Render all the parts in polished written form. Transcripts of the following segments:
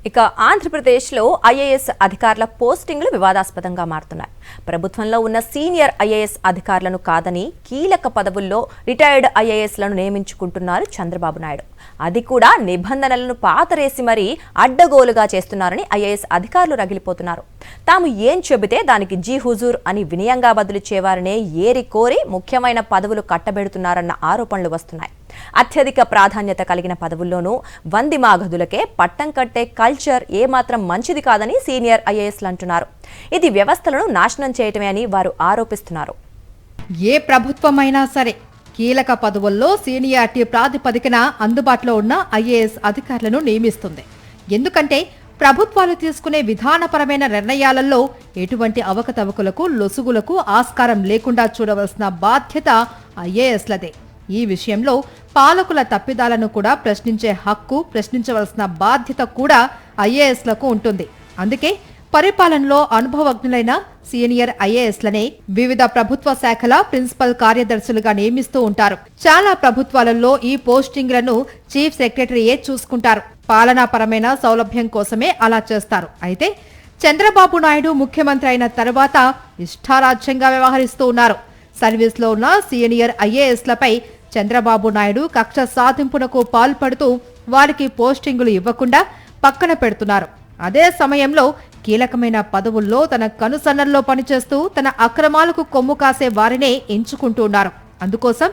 ఇక ఆంధ్రప్రదేశ్లో ఐఏఎస్ అధికారుల పోస్టింగ్లు వివాదాస్పదంగా మారుతున్నాయి. ప్రభుత్వంలో ఉన్న సీనియర్ ఐఏఎస్ అధికారులను కాదని కీలక పదవుల్లో రిటైర్డ్ ఐఏఎస్లను నియమించుకుంటున్నారు చంద్రబాబు నాయుడు. అది కూడా నిబంధనలను పాతరేసి మరీ అడ్డగోలుగా చేస్తున్నారని ఐఏఎస్ అధికారులు రగిలిపోతున్నారు. తాము ఏం చెబితే దానికి జీ హుజూర్ అని వినయంగా బదులిచ్చేవారినే ఏరి కోరి ముఖ్యమైన పదవులు కట్టబెడుతున్నారన్న ఆరోపణలు వస్తున్నాయి. అత్యధిక ప్రాధాన్యత కలిగిన పదవుల్లోనూ వందిమాగధులకే పట్టం కట్టే కల్చర్ ఏమాత్రం మంచిది కాదని సీనియర్ ఐఏఎస్లు అంటున్నారు. ఇది వ్యవస్థలను నాశనం చేయటమే అని వారు ఆరోపిస్తున్నారు. ఏ ప్రభుత్వమైనా సరే కీలక పదవుల్లో సీనియారిటీ ప్రాతిపదికన అందుబాటులో ఉన్న ఐఏఎస్ అధికారులను నియమిస్తుంది. ఎందుకంటే ప్రభుత్వాలు తీసుకునే విధానపరమైన నిర్ణయాలలో ఎటువంటి అవకతవకలకు లొసుగులకు ఆస్కారం లేకుండా చూడవలసిన బాధ్యత ఐఏఎస్లదే. ఈ విషయంలో పాలకుల తప్పిదాలను కూడా ప్రశ్నించే హక్కు, ప్రశ్నించవలసిన బాధ్యత కూడా ఐఏఎస్లకు ఉంటుంది. అందుకే పరిపాలనలో అనుభవజ్ఞులైన సీనియర్ ఐఏఎస్లనే వివిధ ప్రభుత్వ శాఖల ప్రిన్సిపల్ కార్యదర్శులుగా నియమిస్తూ ఉంటారు. చాలా ప్రభుత్వాలలో ఈ పోస్టింగ్లను చీఫ్ సెక్రటరీయే చూసుకుంటారు. పాలనాపరమైన సౌలభ్యం కోసమే అలా చేస్తారు. అయితే చంద్రబాబు నాయుడు ముఖ్యమంత్రి అయిన తర్వాత ఇష్టారాజ్యంగా వ్యవహరిస్తూ ఉన్నారు. సర్వీస్లో ఉన్న సీనియర్ ఐఏఎస్లపై చంద్రబాబు నాయుడు కక్ష సాధింపునకు పాల్పడుతూ వారికి పోస్టింగులు ఇవ్వకుండా పక్కన పెడుతున్నారు. అదే సమయంలో కీలకమైన పదవుల్లో తన కనుసన్నల్లో పనిచేస్తూ తన అక్రమాలకు కొమ్ము కాసే వారినే ఎంచుకుంటున్నారు. అందుకోసం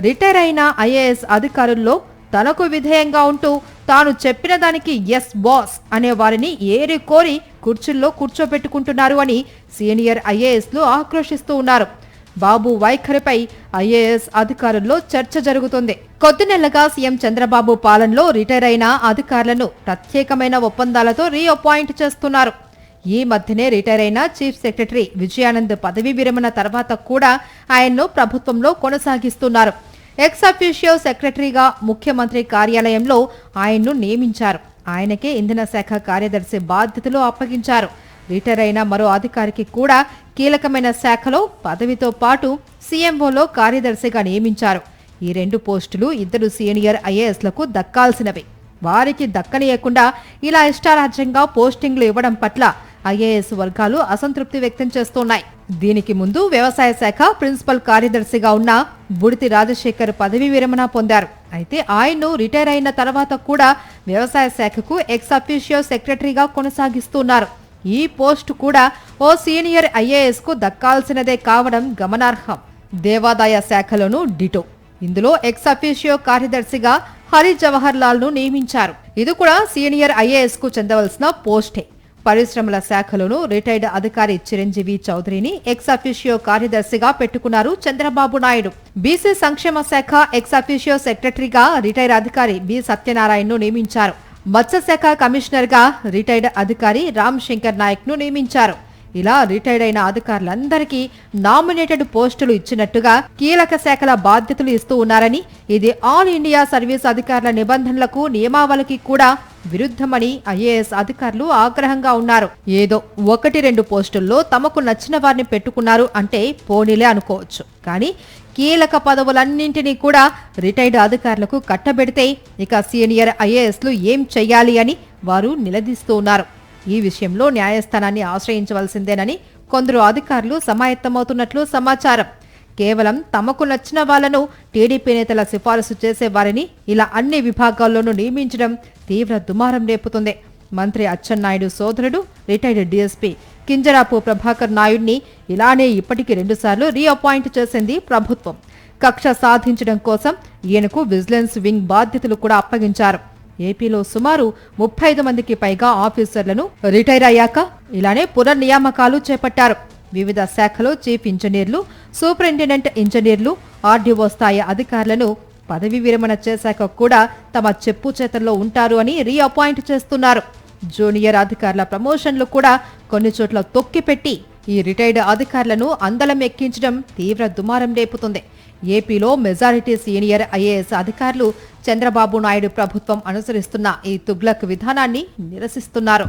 రిటైర్ అయిన ఐఏఎస్ అధికారుల్లో తనకు విధేయంగా ఉంటూ తాను చెప్పిన దానికి ఎస్ బాస్ అనే వారిని ఏరి కోరి కుర్చీల్లో కూర్చోబెట్టుకుంటున్నారు అని సీనియర్ ఐఏఎస్లు ఆక్రోశిస్తూ ఉన్నారు. బాబు వైఖరిపై ఐఏఎస్ అధికారుల్లో చర్చ జరుగుతుంది. కొద్ది నెలలుగా సీఎం చంద్రబాబు పాలనలో రిటైర్ అయిన అధికారులను ప్రత్యేకమైన ఒప్పందాలతో రీఅపాయింట్ చేస్తున్నారు. ఈ మధ్యనే రిటైర్ అయిన చీఫ్ సెక్రటరీ విజయానంద్ పదవీ విరమణ తర్వాత కూడా ఆయన్ను ప్రభుత్వంలో కొనసాగిస్తున్నారు. ఎక్స్ అఫీషియో సెక్రటరీగా ముఖ్యమంత్రి కార్యాలయంలో ఆయన్ను నియమించారు. ఆయనకే ఇంధన శాఖ కార్యదర్శి బాధ్యతలు అప్పగించారు. రిటైర్ అయిన మరో అధికారికి కూడా కీలకమైన శాఖలో పదవితో పాటు సీఎంఓలో కార్యదర్శిగా నియమించారు. ఈ రెండు పోస్టులు ఇద్దరు సీనియర్ ఐఏఎస్లకు దక్కాల్సినవి. వారికి దక్కనీయకుండా ఇలా ఇష్టారాజ్యంగా పోస్టింగ్లు ఇవ్వడం పట్ల ఐఏఎస్ వర్గాలు అసంతృప్తి వ్యక్తం చేస్తున్నాయి. దీనికి ముందు వ్యవసాయ శాఖ ప్రిన్సిపల్ కార్యదర్శిగా ఉన్న బుడితి రాజశేఖర్ పదవీ విరమణ పొందారు. అయితే ఆయన్ను రిటైర్ అయిన తర్వాత కూడా వ్యవసాయ శాఖకు ఎక్స్ అఫీషియో సెక్రటరీగా కొనసాగిస్తున్నారు. ఈ పోస్టు కూడా ఓ సీనియర్ ఐఏఎస్ కు దక్కాల్సినదే కావడం గమనార్హం. దేవాదాయ శాఖలోనూ డిటో. ఇందులో ఎక్స్ అఫీషియో కార్యదర్శిగా హరి జవహర్ లాల్ ను నియమించారు. ఇది కూడా సీనియర్ ఐఏఎస్ కు చెందవలసిన పోస్టే. పరిశ్రమల శాఖలోనూ రిటైర్డ్ అధికారి చిరంజీవి చౌదరిని ఎక్స్ అఫీషియో కార్యదర్శిగా పెట్టుకున్నారు చంద్రబాబు నాయుడు. బీసీ సంక్షేమ శాఖ ఎక్స్ అఫీషియో సెక్రటరీగా రిటైర్డ్ అధికారి బి సత్యనారాయణను నియమించారు. మత్స్యశాఖ కమిషనర్ గా రిటైర్డ్ అధికారి రామ్ శంకర్ నాయక్ ను నియమించారు. ఇలా రిటైర్డ్ అయిన అధికారులందరికీ నామినేటెడ్ పోస్టులు ఇచ్చినట్టుగా కీలక శాఖల బాధ్యతలు ఇస్తూ ఉన్నారని, ఇది ఆల్ ఇండియా సర్వీస్ అధికారుల నిబంధనలకు నియమావళికి కూడా విరుద్ధమని ఐఏఎస్ అధికారులు ఆగ్రహంగా ఉన్నారు. ఏదో 1-2 పోస్టుల్లో తమకు నచ్చిన వారిని పెట్టుకున్నారు అంటే పోనీలే అనుకోవచ్చు. కానీ కీలక పదవులన్నింటినీ కూడా రిటైర్డ్ అధికారులకు కట్టబెడితే ఇక సీనియర్ ఐఏఎస్లు ఏం చెయ్యాలి అని వారు నిలదీస్తూ ఉన్నారు. ఈ విషయంలో న్యాయస్థానాన్ని ఆశ్రయించవలసిందేనని కొందరు అధికారులు సమాయత్తమవుతున్నట్లు సమాచారం. కేవలం తమకు నచ్చిన వాళ్లను టీడీపీ నేతల సిఫారసు చేసేవారిని ఇలా అన్ని విభాగాల్లోనూ నియమించడం తీవ్ర దుమారం రేపుతుంది. మంత్రి అచ్చెన్నాయుడు సోదరుడు రిటైర్డ్ డీఎస్పీ కింజరాపు ప్రభాకర్ నాయుడిని ఇలానే ఇప్పటికి 2 సార్లు రీఅపాయింట్ చేసింది ప్రభుత్వం. కక్ష సాధించడం కోసం ఈయనకు విజిలెన్స్ వింగ్ బాధ్యతలు కూడా అప్పగించారు. ఏపీలో సుమారు 35 మందికి పైగా ఆఫీసర్లను రిటైర్ అయ్యాక ఇలానే పునర్నియామకాలు చేపట్టారు. వివిధ శాఖలో చీఫ్ ఇంజనీర్లు, సూపరింటెండెంట్ ఇంజనీర్లు, ఆర్డీఓ స్థాయి అధికారులను పదవి విరమణ చేశాక కూడా తమ చెప్పు చేతల్లో ఉంటారు అని రీఅపాయింట్ చేస్తున్నారు. జూనియర్ అధికారుల ప్రమోషన్లు కూడా కొన్ని చోట్ల తొక్కిపెట్టి ఈ రిటైర్డ్ అధికారులను అందలం ఎక్కించడం తీవ్ర దుమారం రేపుతుంది. ఏపీలో మెజారిటీ సీనియర్ ఐఏఎస్ అధికారులు చంద్రబాబు నాయుడు ప్రభుత్వం అనుసరిస్తున్న ఈ తుగ్లక్ విధానాన్ని నిరసిస్తున్నారు.